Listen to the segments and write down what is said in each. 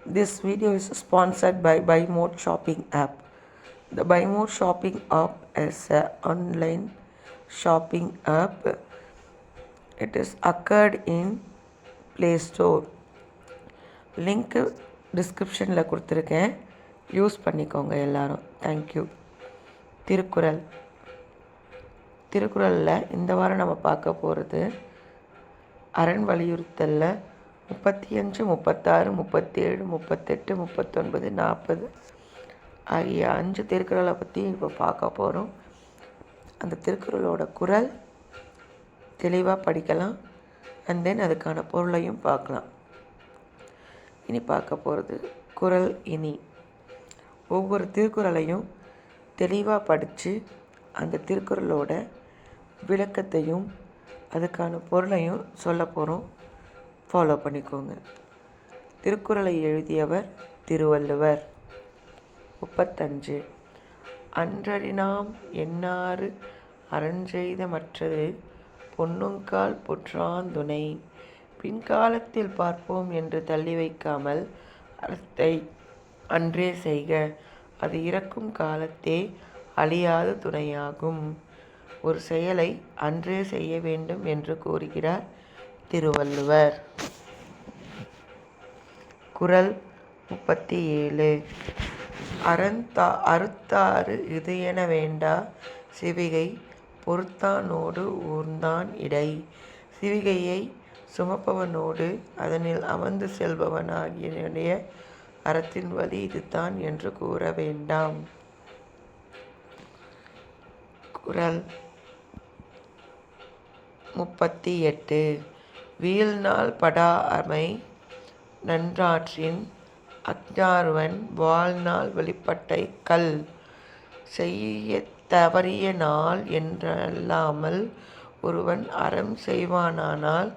This video is sponsored by Buy More Shopping app. The Buy More Shopping app is an online shopping app. It is occurred in Play Store. Link டிஸ்கிரிப்ஷனில் கொடுத்துருக்கேன். Use பண்ணிக்கோங்க எல்லாரும். Thank you. திருக்குறளில் இந்த வாரம் நம்ம பார்க்க போகிறது அரண் வலியுறுத்தலில் 35, 36, 37, 38, 39, 40 ஆகிய 5 திருக்குறளை பற்றி இப்போ பார்க்க போகிறோம். அந்த திருக்குறளோட குறள் தெளிவாக படிக்கலாம். அண்ட் தென் அதுக்கான பொருளையும் பார்க்கலாம். இனி பார்க்க போகிறது குறள் இனி. ஒவ்வொரு திருக்குறளையும் தெளிவாக படித்து அந்த திருக்குறளோட விளக்கத்தையும் அதுக்கான பொருளையும் சொல்ல போகிறோம். ஃபாலோ பண்ணிக்கோங்க. திருக்குறளை எழுதியவர் திருவள்ளுவர். 35. அன்றறினாம் எண்ணாறு அறஞ்செய்த மற்றது பொன்னுங்கால் பொற்றாந்துணை பின்காலத்தில் பார்ப்போம் என்று தள்ளி வைக்காமல் அறத்தை அன்றே செய்க, அது இறக்கும் காலத்தே அழியாத துணையாகும். ஒரு செயலை அன்றே செய்ய வேண்டும் என்று கூறுகிறார் திருவள்ளுவர். குறள் 37. அறுத்தாறு இது என வேண்டா சிவிகை பொறுத்தானோடு ஊர்ந்தான் இடை. சிவிகையை சுமப்பவனோடு அதனில் அமர்ந்து செல்பவனாகிய அறத்தின் வழி இதுதான் என்று கூற வேண்டாம். குறள் 38. வீழ்நாள் படாஅமை நன்றாற்றின் அஞ்ஞார்வன் வாழ்நாள் வெளிப்பட்டை கல். செய்ய தவறிய நாள் என்றல்லாமல் ஒருவன் அறம் செய்வானானால்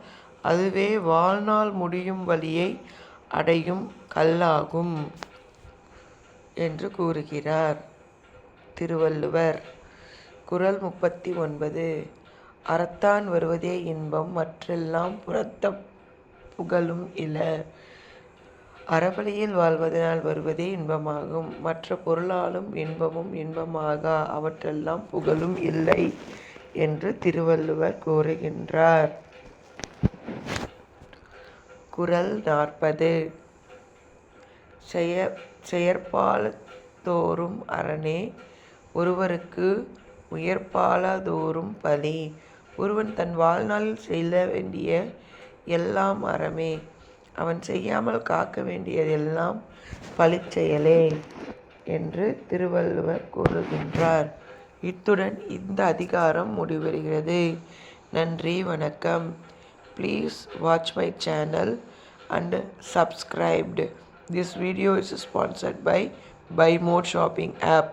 அதுவே வாழ்நாள் முடியும் வழியை அடையும் கல்லாகும் என்று கூறுகிறார் திருவள்ளுவர். குறள் 39. அறத்தான் வருவதே இன்பம் மற்றெல்லாம் புறத்த புகழும் இல. அறவழியில் வாழ்வதனால் வருவதே இன்பமாகும். மற்ற பொருளாலும் இன்பமும் இன்பமாகா, அவற்றெல்லாம் புகழும் இல்லை என்று திருவள்ளுவர் கூறுகின்றார். குறள் 40. செயற்பாலதோறும் அரணே ஒருவருக்கு உயர்பாலதோறும் பழி. ஒருவன் தன் வாழ்நாளில் செய்ய வேண்டிய எல்லாம் அறமே, அவன் செய்யாமல் காக்க வேண்டியதெல்லாம் பழிச்செயலே என்று திருவள்ளுவர் கூறுகின்றார். இத்துடன் இந்த அதிகாரம் முடிவடைகிறது. நன்றி, வணக்கம். Please watch my channel and subscribed. This video is sponsored by Buy More Shopping app.